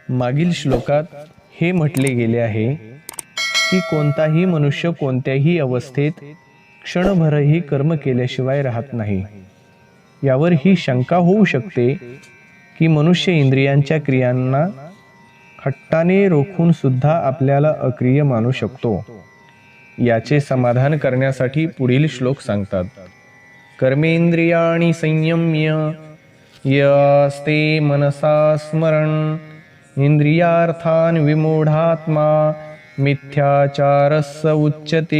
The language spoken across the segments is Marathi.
मागील श्लोकात हे म्हटले गेले आहे की कोणताही मनुष्य कोणत्याही अवस्थेत क्षणभरही कर्म केल्याशिवाय राहत नाही. यावर ही शंका होऊ शकते की मनुष्य इंद्रियांच्या क्रियांना हट्टाने रोखून सुद्धा आपल्याला अक्रिय मानू शकतो. याचे समाधान करण्यासाठी पुढील श्लोक सांगतात. कर्मेंद्रियाणि संयम्य यस्ते मनसा स्मरण इंद्रियार्थान विमूढात्मा मिथ्याचारस्य उच्यते.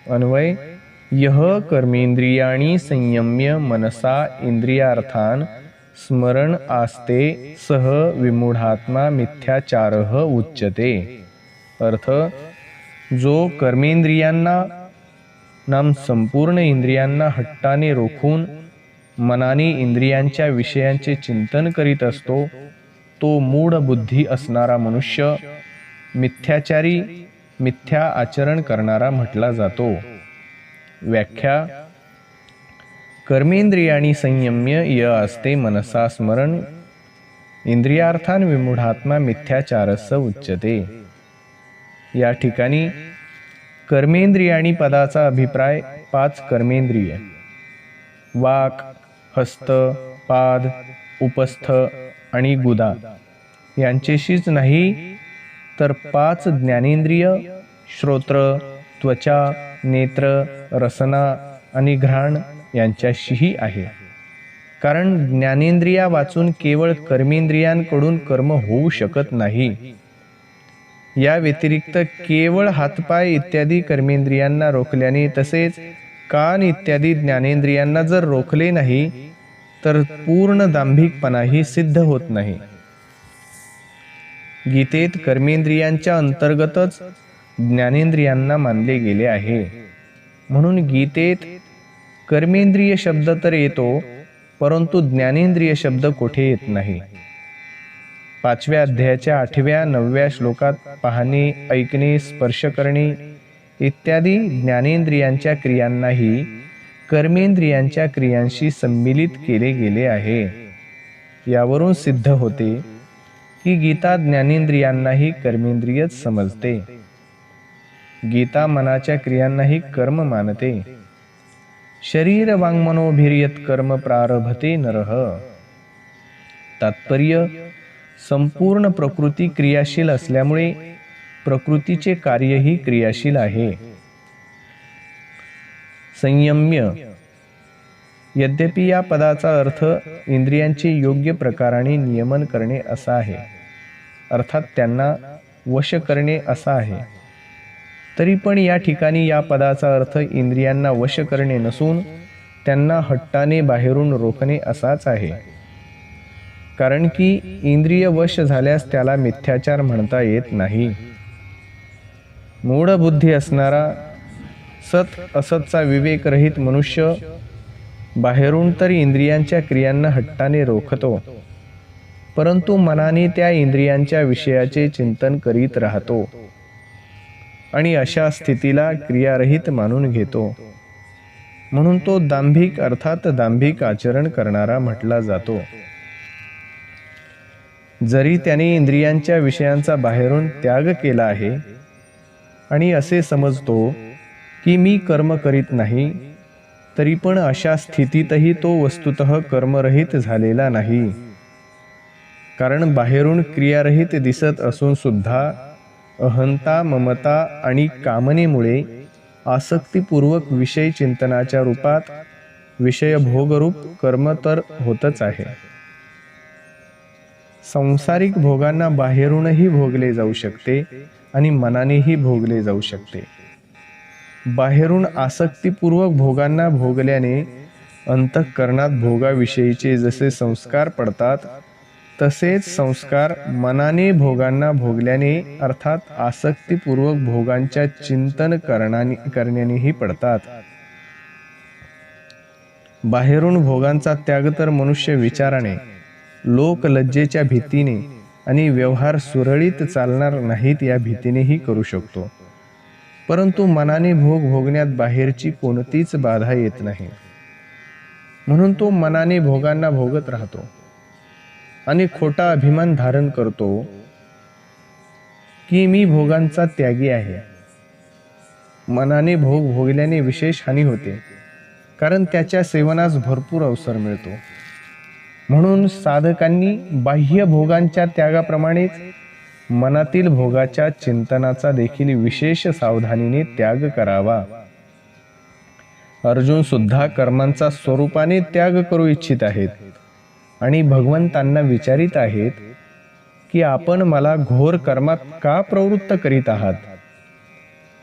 अन्वय: यह कर्मेंद्रियाणि संयम्य मनसा इंद्रियार्थान स्मरण आस्ते सह विमूढात्मा मिथ्याचारः उच्यते. अर्थ: जो कर्मेंद्रियांना नाम संपूर्ण इंद्रियांना हट्टाने रोखून मनाने इंद्रियांच्या विषयांचे चिंतन करीत असतो तो मूढ बुद्धी असणारा मनुष्य मिथ्याचारी, मिथ्या आचरण करणारा म्हटला जातो. व्याख्या: कर्मेंद्रियाणि संयम्य य असते मनसा स्मरण इंद्रियार्थान विमूढात्मा मिथ्याचारस्य उच्यते. या ठिकाणी कर्मेंद्रियाणि पदाचा अभिप्राय 5 कर्मेंद्रिय वाक, हस्त, पाद, उपस्थ आणि गुदा यांचेशीच नाही तर 5 ज्ञानेंद्रिय श्रोत्र, त्वचा, नेत्र, रसना आणि घ्राण यांच्याशीही आहे. कारण ज्ञानेंद्रिया वाचून केवळ कर्मेंद्रियांकडून कर्म होऊ शकत नाही. या व्यतिरिक्त केवळ हातपाय इत्यादी कर्मेंद्रियांना रोखल्याने तसेच कान इत्यादी ज्ञानेंद्रियांना जर रोखले नाही तर पूर्ण दांभिकपणाही सिद्ध होत नाही. गीतेत कर्मेंद्रियांच्या अंतर्गतच ज्ञानेंद्रियांना मानले गेले आहे. म्हणून गीतेत कर्मेंद्रिय शब्द तर येतो परंतु ज्ञानेंद्रिय शब्द कोठे येत नाही. 5व्या अध्यायाच्या 8व्या 9व्या श्लोकात पाहणे, ऐकणे, स्पर्श करणे इत्यादी ज्ञानेंद्रियांच्या क्रियांनाही कर्मेंद्रियांच्या क्रियांशी सम्मिलित केले गेले आहे. यावरून सिद्ध होते की गीता ज्ञानेंद्रियांनाही कर्मेंद्रियच समजते. गीता मनाच्या क्रियांनाही कर्म मानते. शरीर वाङ्मनोभिर्यत् कर्म प्रारभते नरः. तात्पर्य: संपूर्ण प्रकृती क्रियाशील असल्यामुळे प्रकृतीचे कार्यही क्रियाशील आहे. संयम्य यद्यपि या पदाचा अर्थ इंद्रियांचे योग्य प्रकाराने नियमन करणे असा आहे, अर्थात त्यांना वश करणे असा आहे, तरी पण या ठिकाणी या पदाचा अर्थ इंद्रियांना वश करणे नसून त्यांना हट्टाने बाहेरून रोखणे असाच आहे. कारण की इंद्रिय वश झाल्यास त्याला मिथ्याचार म्हणता येत नाही. मूढ बुद्धी असणारा सत असतचा विवेकरहित मनुष्य बाहेरून तर इंद्रियांच्या क्रियांना हट्टाने रोखतो परंतु मनाने त्या इंद्रियांच्या विषयाचे चिंतन करीत राहतो आणि अशा स्थितीला क्रियारहित मानून घेतो. म्हणून तो दांभिक अर्थात दांभिक आचरण करणारा म्हटला जातो. जरी त्याने इंद्रियांच्या विषयांचा बाहेरून त्याग केला आहे आणि असे समजतो की मी कर्म करीत नाही, तरी पण अशा स्थितीतही तो वस्तुतः कर्मरहित झालेला नाही. कारण बाहेरून क्रियारहित दिसत असून सुद्धा अहंता, ममता आणि कामनेमुळे आसक्तीपूर्वक विषय चिंतनाच्या रूपात विषयभोगरूप कर्म तर होतच आहे. सांसारिक भोगांना बाहेरूनही भोगले जाऊ शकते आणि मनानेही भोगले जाऊ शकते. बाहेरून आसक्तीपूर्वक भोगांना भोगल्याने अंतःकरणात भोगाविषयीचे जसे संस्कार पडतात तसेच संस्कार मनाने भोगांना भोगल्याने अर्थात आसक्तीपूर्वक भोगांच्या चिंतन करण्यानेही पडतात. बाहेरून भोगांचा त्याग तर मनुष्य विचाराने, लोकलज्जेच्या भीतीने आणि व्यवहार सुरळीत चालणार नाहीत या भीतीनेही करू शकतो. परंतु मनाने भोग भोगण्यात बाहेरची कोणतीच बाधा येत नाही. म्हणून तो मनाने भोगांना भोगत राहतो. आणि खोटा अभिमान धारण करतो की मी भोगांचा त्यागी आहे. मनाने भोग भोगल्याने विशेष हानी होते, कारण त्याच्या सेवनास भरपूर अवसर मिळतो. म्हणून साधकांनी बाह्य भोगांच्या त्यागाप्रमाणेच मनातील भोगाच्या चिंतनाचा देखील विशेष सावधानीने त्याग करावा. अर्जुन सुद्धा कर्मांचा स्वरूपाने त्याग करू इच्छित आहेत आणि भगवंतांना विचारित आहेत की आपण मला घोर कर्मात का प्रवृत्त करीत आहात.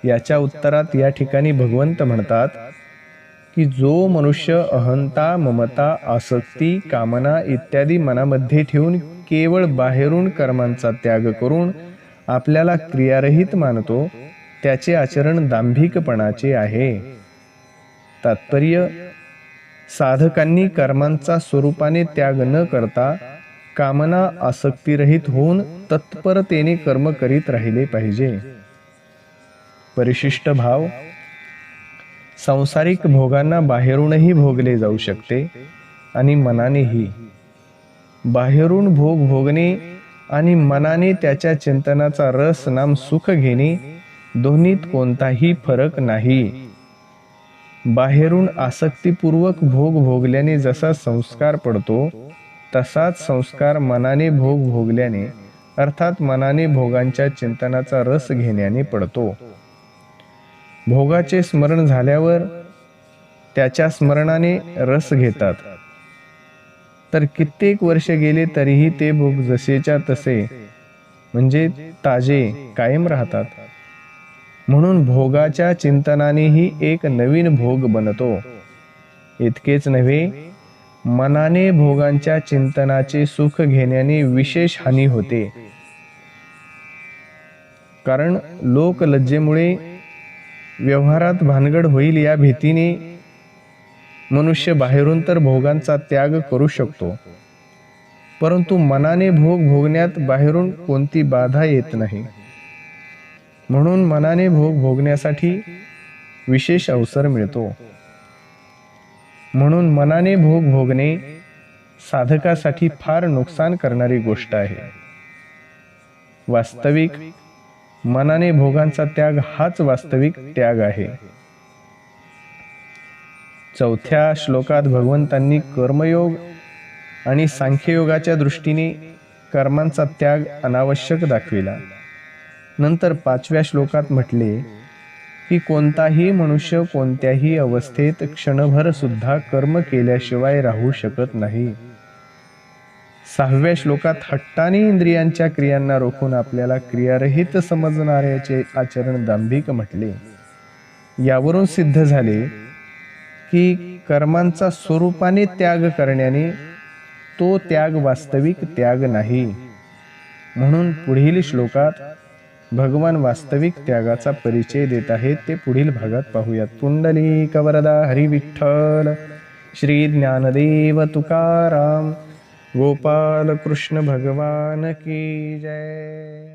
याच्या उत्तरात या ठिकाणी भगवंत म्हणतात की जो मनुष्य अहंता, ममता, आसक्ती, कामना इत्यादी मनामध्ये ठेवून केवळ बाहेरून कर्मांचा त्याग करून आपल्याला क्रियारहित मानतो, त्याचे आचरण दांभिकपणाचे आहे. तात्पर्य, साधकांनी कर्मांचा स्वरूपाने त्याग न करता कामना आसक्तीरहित होऊन तत्परतेने कर्म करीत राहिले पाहिजे. परिशिष्ट भाव, सांसारिक भोगांना बाहेरूनही भोगले जाऊ शकते आणि मनानेही. बाहेरून भोग भोगणे आणि मनाने त्याच्या चिंतनाचा रस नाम सुख घेणे दोन्हीत कोणताही फरक नाही. बाहेरून आसक्तीपूर्वक भोग भोगल्याने जसा संस्कार पडतो, तसाच संस्कार मनाने भोग भोगल्याने अर्थात मनाने भोगांच्या चिंतनाचा रस घेण्याने पडतो. भोगाचे स्मरण झाल्यावर त्याच्या स्मरणाने रस घेतात, तर कित्येक वर्ष गेले तरीही ते भोग जसेच्या तसे म्हणजे ताजे कायम राहतात. म्हणून भोगाच्या चिंतनानेही एक नवीन भोग बनतो. इतकेच नव्हे, मनाने भोगांच्या चिंतनाचे सुख घेण्याने विशेष हानी होते. कारण लोक लज्जेमुळे व्यवहारात भानगड होईल या भीतीने मनुष्य बाहेरून तर भोगांचा त्याग करू शकतो, परंतु मनाने भोग भोगण्यात बाहेरून कोणती बाधा येत नाही. म्हणून मनाने भोग भोगण्यासाठी विशेष अवसर मिळतो. म्हणून मनाने भोग भोगणे साधकासाठी फार नुकसान करणारी गोष्ट आहे. वास्तविक मनाने भोगांचा त्याग हाच वास्तविक त्याग आहे. चौथ्या श्लोकात भगवंतांनी कर्मयोग आणि सांख्ययोगाच्या दृष्टीने कर्मांचा त्याग अनावश्यक दाखविला. नंतर 5व्या श्लोकात म्हटले की कोणताही मनुष्य कोणत्याही अवस्थेत क्षणभर सुद्धा कर्म केल्याशिवाय राहू शकत नाही. 6व्या श्लोकात हट्टाने इंद्रियांच्या क्रियांना रोखून आपल्याला क्रियारहित समजणाऱ्याचे आचरण दांभिक म्हटले. यावरून सिद्ध झाले की कर्मांचा स्वरूपाने त्याग करण्याने तो त्याग वास्तविक त्याग नाही. म्हणून पुढील श्लोकात भगवान वास्तविक त्यागाचा परिचय देत आहेत. ते पुढील भागात पाहूयात. पुंडलिक वरदा हरी विठ्ठल. श्री ज्ञानदेव तुकाराम. गोपाल कृष्ण भगवान की जय.